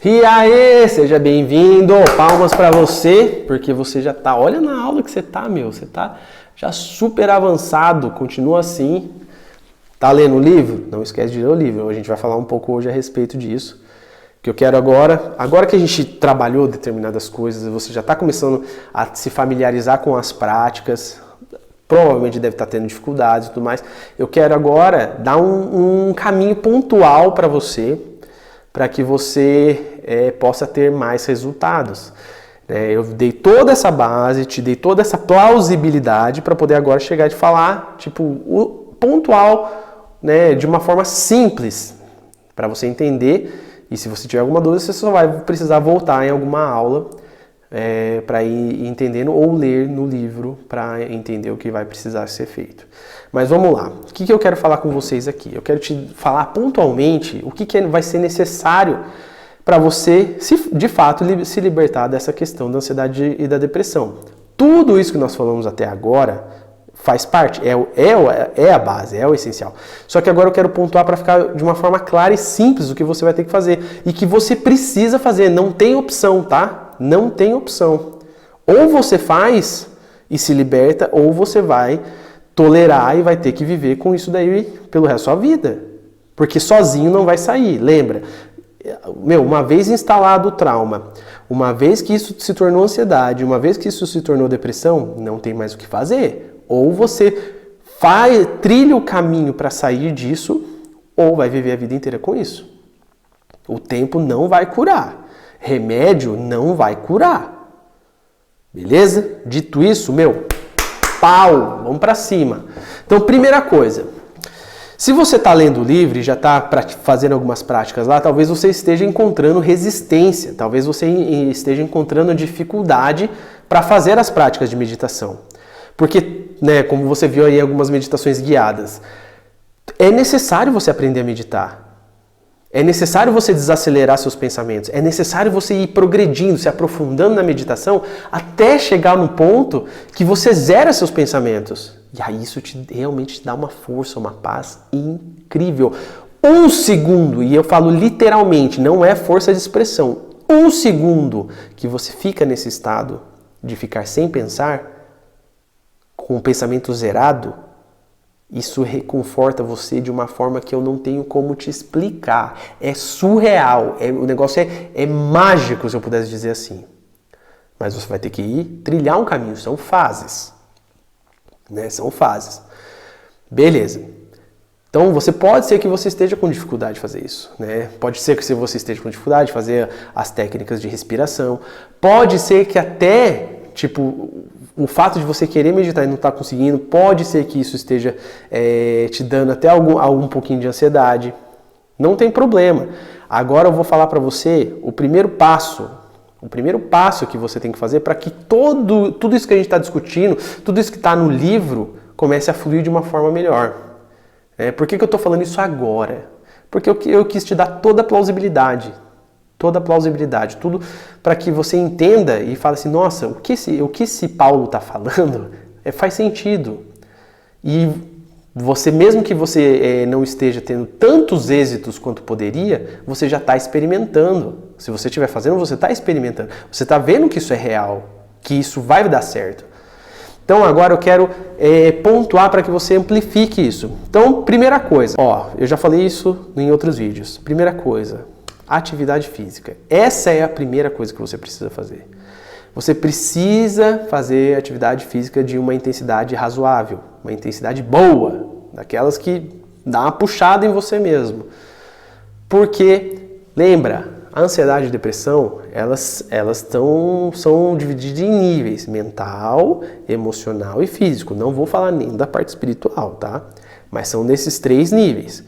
E aí, seja bem-vindo, palmas pra você, porque você já tá, olha na aula que você tá, você tá já super avançado, continua assim. Tá lendo o livro? Não esquece de ler o livro, a gente vai falar um pouco hoje a respeito disso. Que eu quero agora que a gente trabalhou determinadas coisas, você já está começando a se familiarizar com as práticas, provavelmente deve estar tendo dificuldades e tudo mais. Eu quero agora dar um caminho pontual para você, para que você possa ter mais resultados. Eu dei toda essa base, te dei toda essa plausibilidade para poder agora chegar e falar, tipo, o pontual, de uma forma simples, para você entender. E se você tiver alguma dúvida, você só vai precisar voltar em alguma aula para ir entendendo ou ler no livro para entender o que vai precisar ser feito. Mas vamos lá. O que eu quero falar com vocês aqui? Eu quero te falar pontualmente o que vai ser necessário para você, de fato, se libertar dessa questão da ansiedade e da depressão. Tudo isso que nós falamos até agora faz parte, é a base, é o essencial. Só que agora eu quero pontuar para ficar de uma forma clara e simples o que você vai ter que fazer. E que você precisa fazer, não tem opção, tá? Não tem opção. Ou você faz e se liberta, ou você vai tolerar e vai ter que viver com isso daí pelo resto da sua vida. Porque sozinho não vai sair, lembra? Uma vez instalado o trauma, uma vez que isso se tornou ansiedade, uma vez que isso se tornou depressão, não tem mais o que fazer. Ou você trilha o caminho para sair disso, ou vai viver a vida inteira com isso. O tempo não vai curar. Remédio não vai curar. Beleza? Dito isso, pau, vamos para cima. Então, primeira coisa. Se você está lendo o livro e já está fazendo algumas práticas lá, talvez você esteja encontrando resistência, talvez você esteja encontrando dificuldade para fazer as práticas de meditação. Porque, como você viu aí em algumas meditações guiadas, é necessário você aprender a meditar. É necessário você desacelerar seus pensamentos. É necessário você ir progredindo, se aprofundando na meditação, até chegar no ponto que você zera seus pensamentos. E aí isso realmente te dá uma força, uma paz incrível. 1 segundo, e eu falo literalmente, não é força de expressão. 1 segundo que você fica nesse estado de ficar sem pensar, com o pensamento zerado, isso reconforta você de uma forma que eu não tenho como te explicar. É surreal, o negócio é mágico, se eu pudesse dizer assim. Mas você vai ter que trilhar um caminho, são fases. São fases. Beleza. Então, pode ser que você esteja com dificuldade de fazer isso. Pode ser que você esteja com dificuldade de fazer as técnicas de respiração. Pode ser que até, o fato de você querer meditar e não estar conseguindo, pode ser que isso esteja te dando até algum pouquinho de ansiedade. Não tem problema. Agora eu vou falar para você o primeiro passo que você tem que fazer para que tudo isso que a gente está discutindo, tudo isso que está no livro, comece a fluir de uma forma melhor. Por que eu estou falando isso agora? Porque eu quis te dar toda a plausibilidade, tudo para que você entenda e fale assim, nossa, o que esse Paulo está falando faz sentido. E você, mesmo que você não esteja tendo tantos êxitos quanto poderia, você já está experimentando. Se você estiver fazendo, você está experimentando. Você está vendo que isso é real, que isso vai dar certo. Então agora eu quero pontuar para que você amplifique isso. Então, primeira coisa, eu já falei isso em outros vídeos. Primeira coisa, atividade física. Essa é a primeira coisa que você precisa fazer. Você precisa fazer atividade física de uma intensidade razoável, uma intensidade boa, daquelas que dá uma puxada em você mesmo. Porque, lembra, a ansiedade e a depressão, elas são divididas em níveis, mental, emocional e físico. Não vou falar nem da parte espiritual, tá? Mas são nesses 3 níveis.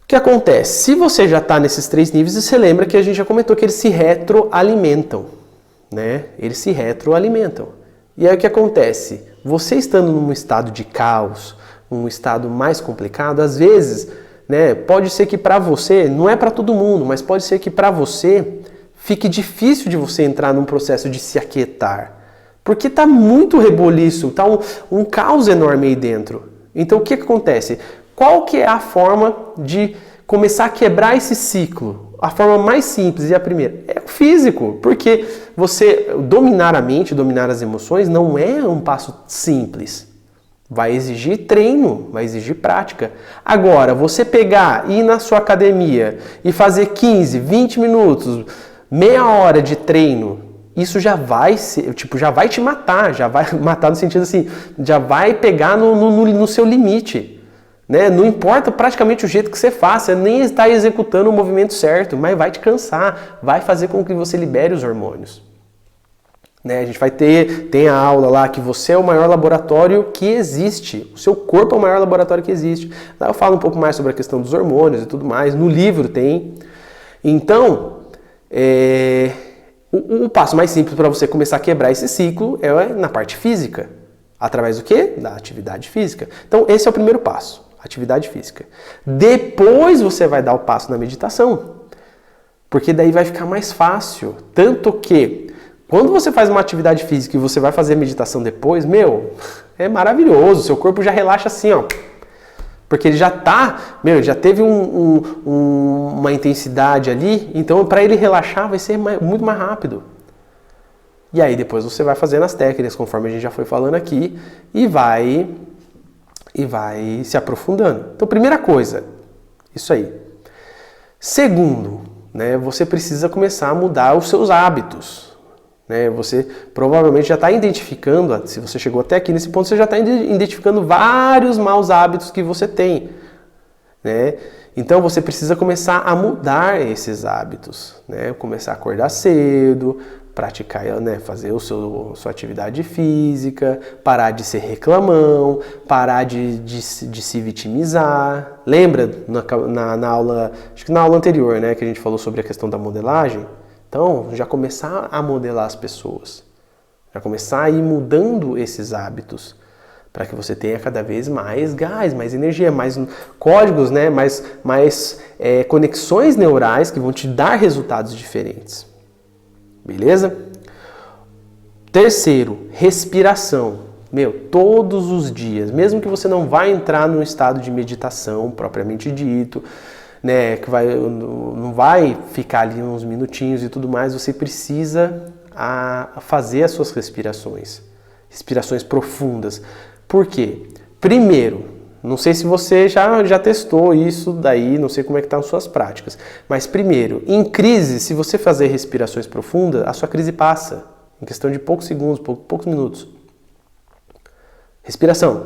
O que acontece? Se você já está nesses 3 níveis, você lembra que a gente já comentou que eles se retroalimentam, Eles se retroalimentam. E aí o que acontece? Você estando num estado de caos, num estado mais complicado, às vezes, pode ser que para você, não é para todo mundo, mas pode ser que para você fique difícil de você entrar num processo de se aquietar. Porque está muito reboliço, está um caos enorme aí dentro. Então o que acontece? Qual que é a forma de começar a quebrar esse ciclo? A forma mais simples e a primeira é o físico, porque você dominar a mente, dominar as emoções não é um passo simples. Vai exigir treino, vai exigir prática. Agora, você pegar, ir na sua academia e fazer 15, 20 minutos, meia hora de treino, isso já vai ser, já vai te matar, já vai matar no sentido assim, já vai pegar no seu limite. Né? Não importa praticamente o jeito que você faça, nem está executando o movimento certo, mas vai te cansar, vai fazer com que você libere os hormônios. Né? A gente vai tem a aula lá que você é o maior laboratório que existe, o seu corpo é o maior laboratório que existe. Lá eu falo um pouco mais sobre a questão dos hormônios e tudo mais, no livro tem. Então, o passo mais simples para você começar a quebrar esse ciclo é na parte física. Através do quê? Da atividade física. Então, esse é o primeiro passo, atividade física. Depois você vai dar o passo na meditação, porque daí vai ficar mais fácil. Tanto que, quando você faz uma atividade física e você vai fazer meditação depois, é maravilhoso. Seu corpo já relaxa assim, ó. Porque ele já já teve uma intensidade ali, então para ele relaxar vai ser muito mais rápido. E aí depois você vai fazendo as técnicas, conforme a gente já foi falando aqui, e vai se aprofundando. Então, primeira coisa, isso aí. Segundo, né, você precisa começar a mudar os seus hábitos. Né? Você provavelmente já está identificando, se você chegou até aqui nesse ponto, você já está identificando vários maus hábitos que você tem. Né? Então você precisa começar a mudar esses hábitos. Né? Começar a acordar cedo, praticar, né, fazer sua atividade física, parar de ser reclamão, parar de se vitimizar. Lembra na aula, acho que na aula anterior, né, que a gente falou sobre a questão da modelagem? Então, já começar a modelar as pessoas, já começar a ir mudando esses hábitos, para que você tenha cada vez mais gás, mais energia, mais códigos, né, mais conexões neurais que vão te dar resultados diferentes. Beleza? Terceiro, respiração. Todos os dias, mesmo que você não vá entrar num estado de meditação propriamente dito, né, que não vai ficar ali uns minutinhos e tudo mais, você precisa fazer as suas respirações profundas. Por quê? Primeiro, não sei se você já testou isso daí, não sei como é que estão as suas práticas, mas primeiro, em crise, se você fazer respirações profundas, a sua crise passa, em questão de poucos segundos, poucos minutos. Respiração.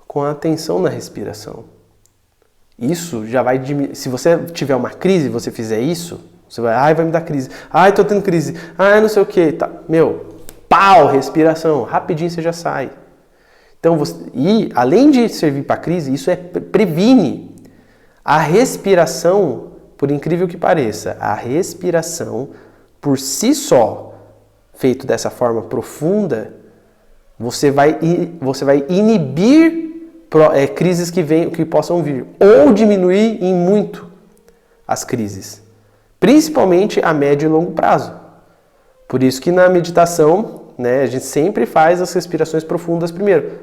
Com a atenção na respiração. Isso já vai diminuir. Se você tiver uma crise e você fizer isso, você vai me dar crise. Tô tendo crise. Não sei o que. Tá. Pau, respiração. Rapidinho você já sai. Então, e além de servir para crise, isso previne. A respiração, por incrível que pareça, a respiração, por si só, feito dessa forma profunda, você vai inibir crises que possam vir, ou diminuir em muito as crises, principalmente a médio e longo prazo. Por isso que na meditação, né, a gente sempre faz as respirações profundas primeiro.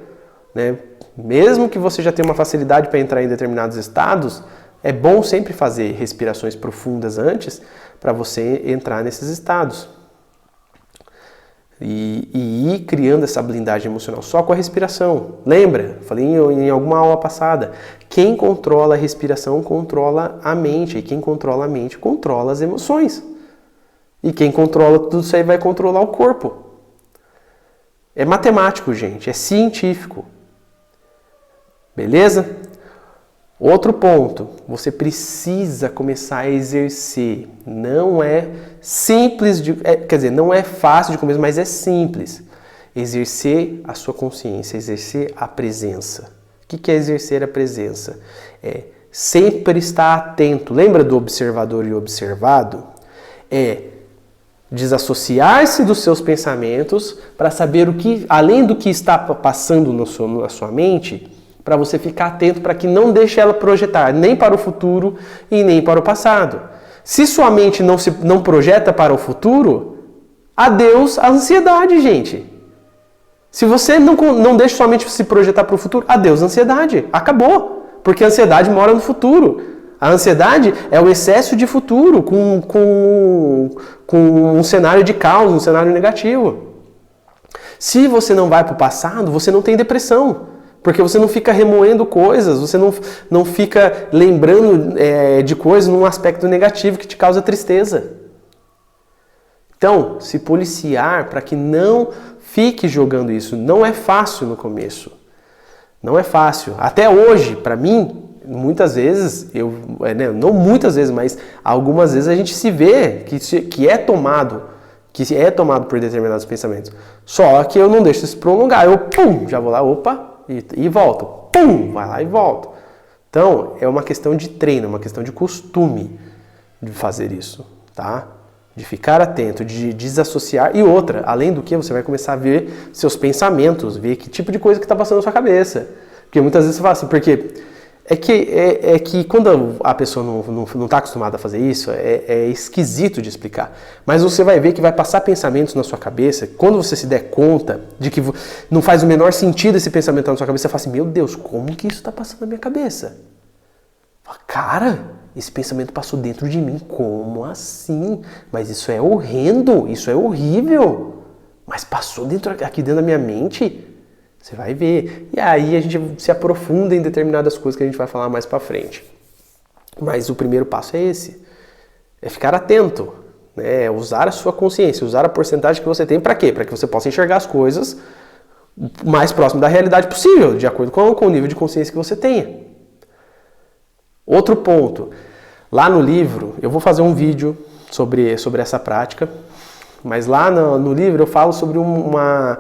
Né? Mesmo que você já tenha uma facilidade para entrar em determinados estados, é bom sempre fazer respirações profundas antes para você entrar nesses estados. E ir criando essa blindagem emocional só com a respiração. Lembra? Falei em alguma aula passada. Quem controla a respiração controla a mente. E quem controla a mente controla as emoções. E quem controla tudo isso aí vai controlar o corpo. É matemático, gente. É científico. Beleza? Outro ponto, você precisa começar a exercer. Não é simples, não é fácil de começar, mas é simples. Exercer a sua consciência, exercer a presença. O que é exercer a presença? É sempre estar atento. Lembra do observador e observado? É desassociar-se dos seus pensamentos para saber o que, além do que está passando na sua mente, para você ficar atento para que não deixe ela projetar nem para o futuro e nem para o passado. Se sua mente não projeta para o futuro, Adeus a ansiedade, gente. Se você não deixa somente se projetar para o futuro, adeus a ansiedade. Acabou. Porque a ansiedade mora no futuro. A ansiedade é o excesso de futuro com um cenário de caos, um cenário negativo. Se você não vai para o passado, você não tem depressão. Porque você não fica remoendo coisas, você não fica lembrando de coisas num aspecto negativo que te causa tristeza. Então, se policiar para que não fique jogando isso. Não é fácil no começo. Não é fácil. Até hoje, para mim, muitas vezes, não muitas vezes, mas algumas vezes a gente se vê que é tomado por determinados pensamentos. Só que eu não deixo isso prolongar. Eu, já vou lá, e volto. Vai lá e volto. Então, é uma questão de treino, uma questão de costume de fazer isso, tá? De ficar atento, de desassociar. E outra, além do que, você vai começar a ver seus pensamentos, ver que tipo de coisa que está passando na sua cabeça. Porque muitas vezes você fala assim, porque é que quando a pessoa não está acostumada a fazer isso, é esquisito de explicar. Mas você vai ver que vai passar pensamentos na sua cabeça, quando você se der conta de que não faz o menor sentido esse pensamento na sua cabeça, você fala assim, meu Deus, como que isso está passando na minha cabeça? Cara, esse pensamento passou dentro de mim, como assim? Mas isso é horrendo, isso é horrível. Mas passou aqui dentro da minha mente? Você vai ver. E aí a gente se aprofunda em determinadas coisas que a gente vai falar mais pra frente. Mas o primeiro passo é esse. É ficar atento. Né? Usar a sua consciência, usar a porcentagem que você tem. Pra quê? Para que você possa enxergar as coisas o mais próximo da realidade possível, de acordo com o nível de consciência que você tenha. Outro ponto. Lá no livro, eu vou fazer um vídeo sobre essa prática, mas lá no livro eu falo sobre uma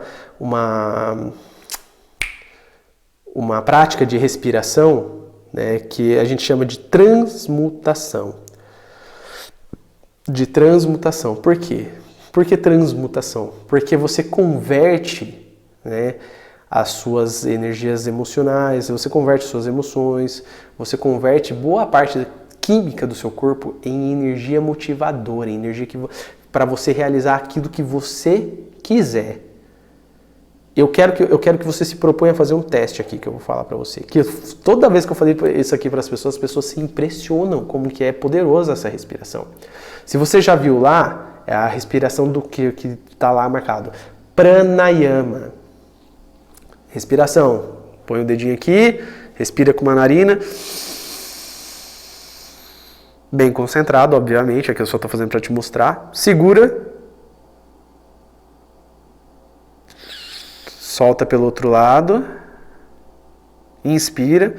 prática de respiração, né, que a gente chama de transmutação. De transmutação. Por quê? Por que transmutação? Porque você converte, né, as suas energias emocionais, você converte suas emoções, você converte boa parte da química do seu corpo em energia motivadora, em energia para você realizar aquilo que você quiser. Eu quero que você se proponha a fazer um teste aqui que eu vou falar para você. Que toda vez que eu falei isso aqui para as pessoas se impressionam como que é poderosa essa respiração. Se você já viu lá, é a respiração do que está lá marcado. Pranayama. Respiração. Põe o dedinho aqui, respira com uma narina. Bem concentrado, obviamente. Aqui eu só estou fazendo para te mostrar. Segura. Solta pelo outro lado. Inspira.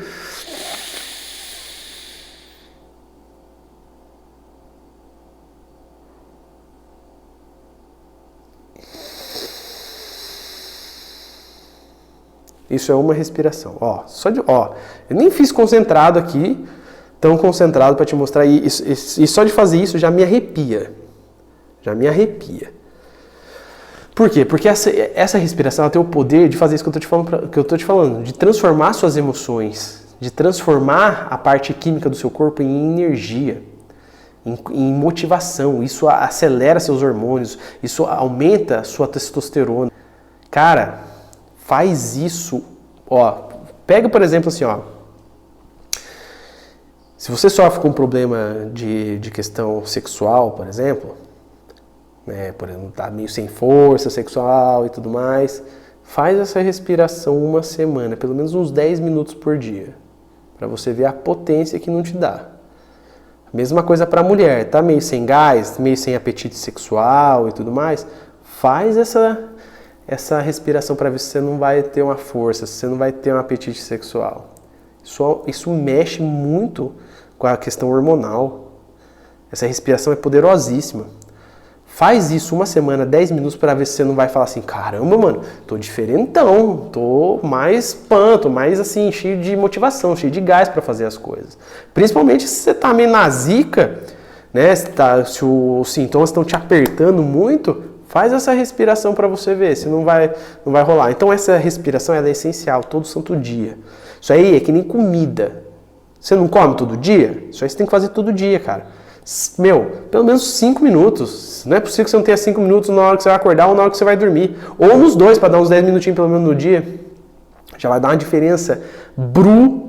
Isso é uma respiração. Eu nem fiz concentrado aqui, tão concentrado para te mostrar. E só de fazer isso já me arrepia. Já me arrepia. Por quê? Porque essa respiração ela tem o poder de fazer isso que eu tô te falando, de transformar suas emoções, de transformar a parte química do seu corpo em energia, em motivação. Isso acelera seus hormônios, isso aumenta a sua testosterona. Cara, faz isso, pega por exemplo assim, se você sofre com um problema de questão sexual, por exemplo, tá meio sem força sexual e tudo mais, faz essa respiração uma semana, pelo menos uns 10 minutos por dia, para você ver a potência que não te dá. Mesma coisa para a mulher, tá meio sem gás, meio sem apetite sexual e tudo mais, faz essa respiração para ver se você não vai ter uma força, se você não vai ter um apetite sexual. Isso mexe muito com a questão hormonal. Essa respiração é poderosíssima. Faz isso uma semana, 10 minutos, para ver se você não vai falar assim, caramba, mano, tô diferentão, tô mais assim, cheio de motivação, cheio de gás para fazer as coisas. Principalmente se você tá meio na zica, né, se os sintomas estão te apertando muito, faz essa respiração para você ver se não vai rolar. Então essa respiração ela é essencial, todo santo dia. Isso aí é que nem comida. Você não come todo dia? Isso aí você tem que fazer todo dia, cara. Pelo menos 5 minutos. Não é possível que você não tenha 5 minutos na hora que você vai acordar ou na hora que você vai dormir. Ou nos dois, para dar uns 10 minutinhos pelo menos no dia. Já vai dar uma diferença brutal.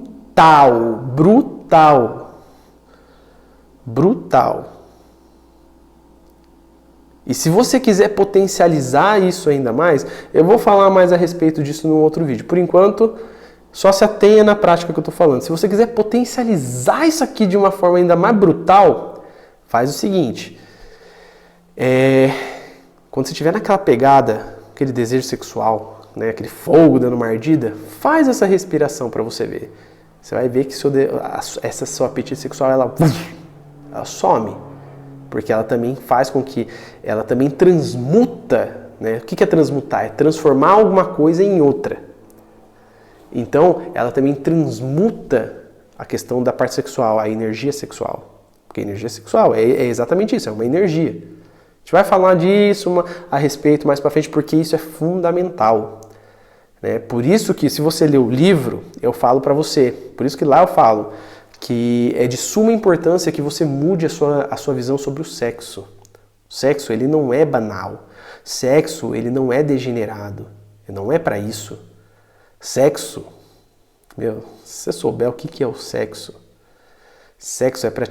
E se você quiser potencializar isso ainda mais, eu vou falar mais a respeito disso num outro vídeo. Por enquanto, só se atenha na prática que eu estou falando. Se você quiser potencializar isso aqui de uma forma ainda mais brutal, faz o seguinte. Quando você estiver naquela pegada, aquele desejo sexual, né, aquele fogo dando uma ardida, faz essa respiração para você ver. Você vai ver que essa seu apetite sexual, ela some. Porque ela também faz com que ela também transmuta, né? O que é transmutar? É transformar alguma coisa em outra. Então, ela também transmuta a questão da parte sexual, a energia sexual. Porque a energia sexual é exatamente isso, é uma energia. A gente vai falar disso a respeito mais pra frente, porque isso é fundamental. Né? Por isso que, se você ler o livro, eu falo pra você. Por isso que lá eu falo que é de suma importância que você mude a sua visão sobre o sexo. O sexo, ele não é banal. Sexo, ele não é degenerado. Não é para isso. Sexo, se você souber o que é o sexo, sexo é para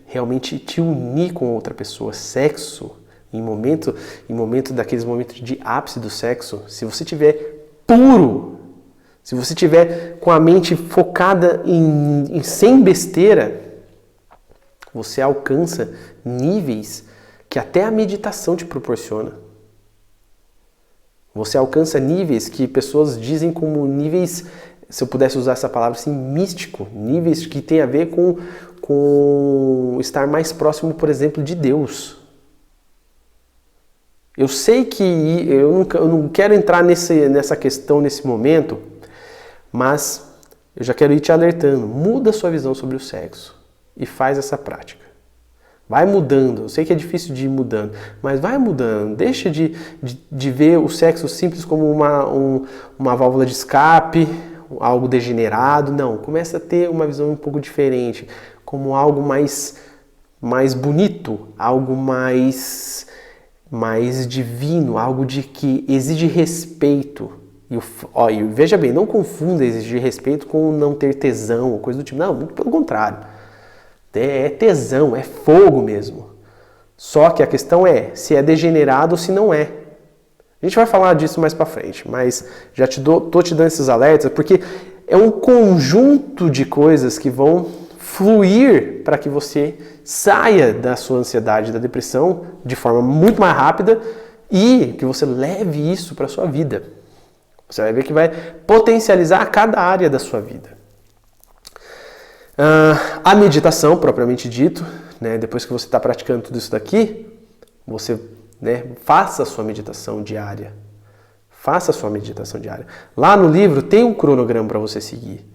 realmente te unir com outra pessoa. Sexo, em momento daqueles momentos de ápice do sexo, se você tiver puro, se você tiver com a mente focada em sem besteira, você alcança níveis que até a meditação te proporciona. Você alcança níveis que pessoas dizem como níveis, se eu pudesse usar essa palavra assim, místico. Níveis que tem a ver com estar mais próximo, por exemplo, de Deus. Eu sei que eu não quero entrar nessa questão nesse momento, mas eu já quero ir te alertando. Muda a sua visão sobre o sexo e faz essa prática. Vai mudando. Eu sei que é difícil de ir mudando, mas vai mudando. Deixa de ver o sexo simples como uma válvula de escape, algo degenerado. Não, começa a ter uma visão um pouco diferente, como algo mais bonito, algo mais divino, algo que exige respeito. E veja bem, não confunda exigir respeito com não ter tesão ou coisa do tipo. Não, muito pelo contrário. É tesão, é fogo mesmo. Só que a questão é se é degenerado ou se não é. A gente vai falar disso mais pra frente, mas já tô te dando esses alertas porque é um conjunto de coisas que vão fluir para que você saia da sua ansiedade, da depressão de forma muito mais rápida e que você leve isso para sua vida. Você vai ver que vai potencializar cada área da sua vida. A meditação, propriamente dito, né, depois que você está praticando tudo isso daqui, você faça a sua meditação diária. Faça a sua meditação diária. Lá no livro tem um cronograma para você seguir.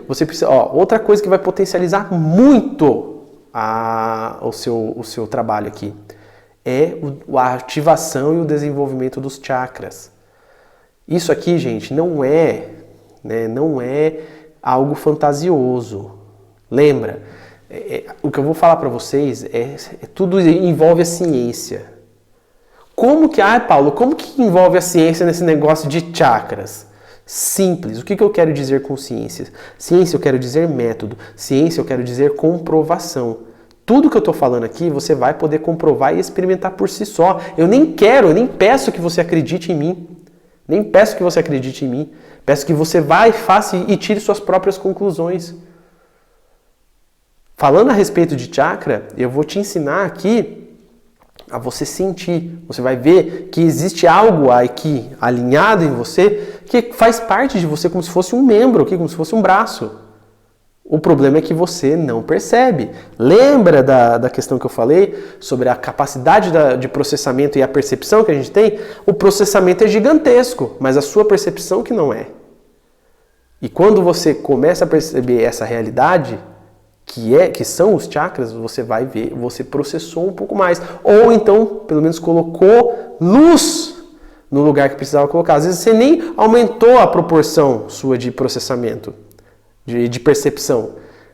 Você precisa, outra coisa que vai potencializar muito o seu trabalho aqui é a ativação e o desenvolvimento dos chakras. Isso aqui, gente, não é algo fantasioso. Lembra, o que eu vou falar para vocês tudo envolve a ciência. Paulo, como que envolve a ciência nesse negócio de chakras? Simples. O que eu quero dizer com ciência? Ciência eu quero dizer método. Ciência eu quero dizer comprovação. Tudo que eu estou falando aqui, você vai poder comprovar e experimentar por si só. Eu nem peço que você acredite em mim. Nem peço que você acredite em mim. Peço que você vá e faça e tire suas próprias conclusões. Falando a respeito de chakra, eu vou te ensinar aqui a você sentir. Você vai ver que existe algo aqui alinhado em você que faz parte de você como se fosse um membro, como se fosse um braço. O problema é que você não percebe. Lembra da questão que eu falei sobre a capacidade de processamento e a percepção que a gente tem? O processamento é gigantesco, mas a sua percepção que não é. E quando você começa a perceber essa realidade, que são os chakras, você vai ver, você processou um pouco mais. Ou então, pelo menos colocou luz no lugar que precisava colocar. Às vezes você nem aumentou a proporção sua de processamento. De percepção,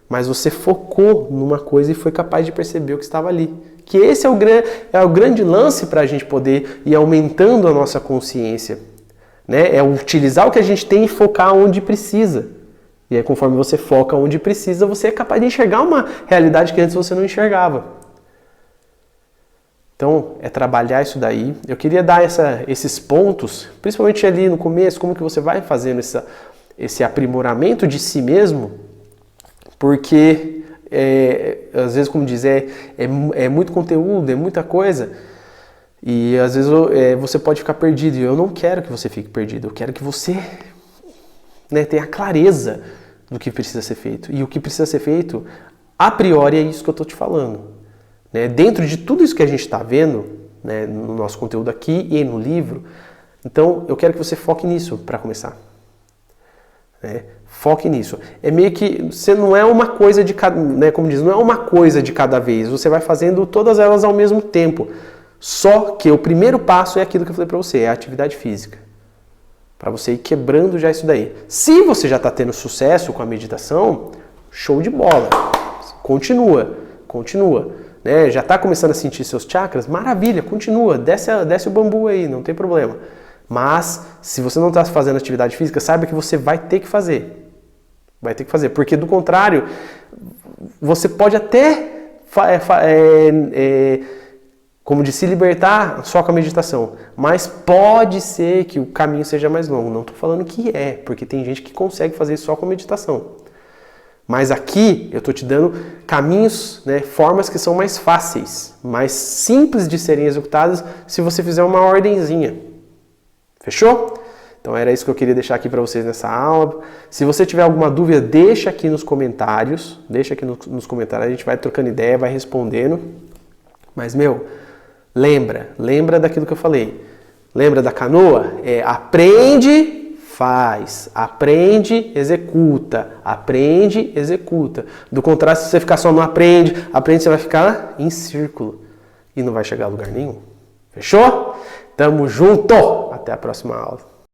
mas você focou numa coisa e foi capaz de perceber o que estava ali. Que esse é o grande lance para a gente poder ir aumentando a nossa consciência. Né? É utilizar o que a gente tem e focar onde precisa. E aí, conforme você foca onde precisa, você é capaz de enxergar uma realidade que antes você não enxergava. Então, é trabalhar isso daí. Eu queria dar esses pontos, principalmente ali no começo, como que você vai fazendo esse aprimoramento de si mesmo, porque, às vezes, como diz, é muito conteúdo, é muita coisa, e às vezes você pode ficar perdido, e eu não quero que você fique perdido, eu quero que você, né, tenha clareza do que precisa ser feito. E o que precisa ser feito, a priori, é isso que eu estou te falando. Né? Dentro de tudo isso que a gente está vendo, né, no nosso conteúdo aqui e no livro, então eu quero que você foque nisso para começar. Né? Foque nisso. É meio que você não é uma coisa de cada, né, como diz, não é uma coisa de cada vez. Você vai fazendo todas elas ao mesmo tempo. Só que o primeiro passo é aquilo que eu falei para você, é a atividade física. Para você ir quebrando já isso daí. Se você já está tendo sucesso com a meditação, show de bola. Continua. Né? Já está começando a sentir seus chakras? Maravilha, continua. Desce o bambu aí, não tem problema. Mas, se você não está fazendo atividade física, saiba que você vai ter que fazer. Vai ter que fazer. Porque, do contrário, você pode até... como de se libertar só com a meditação. Mas pode ser que o caminho seja mais longo. Não estou falando que porque tem gente que consegue fazer isso só com a meditação. Mas aqui eu estou te dando caminhos, né, formas que são mais fáceis, mais simples de serem executadas se você fizer uma ordenzinha. Fechou? Então era isso que eu queria deixar aqui para vocês nessa aula. Se você tiver alguma dúvida, deixa aqui nos comentários. Deixa aqui nos comentários, a gente vai trocando ideia, vai respondendo. Mas, lembra daquilo que eu falei. Lembra da canoa? Aprende, faz. Aprende, executa. Aprende, executa. Do contrário, se você ficar só no aprende, você vai ficar em círculo. E não vai chegar a lugar nenhum. Fechou? Tamo junto! Até a próxima aula.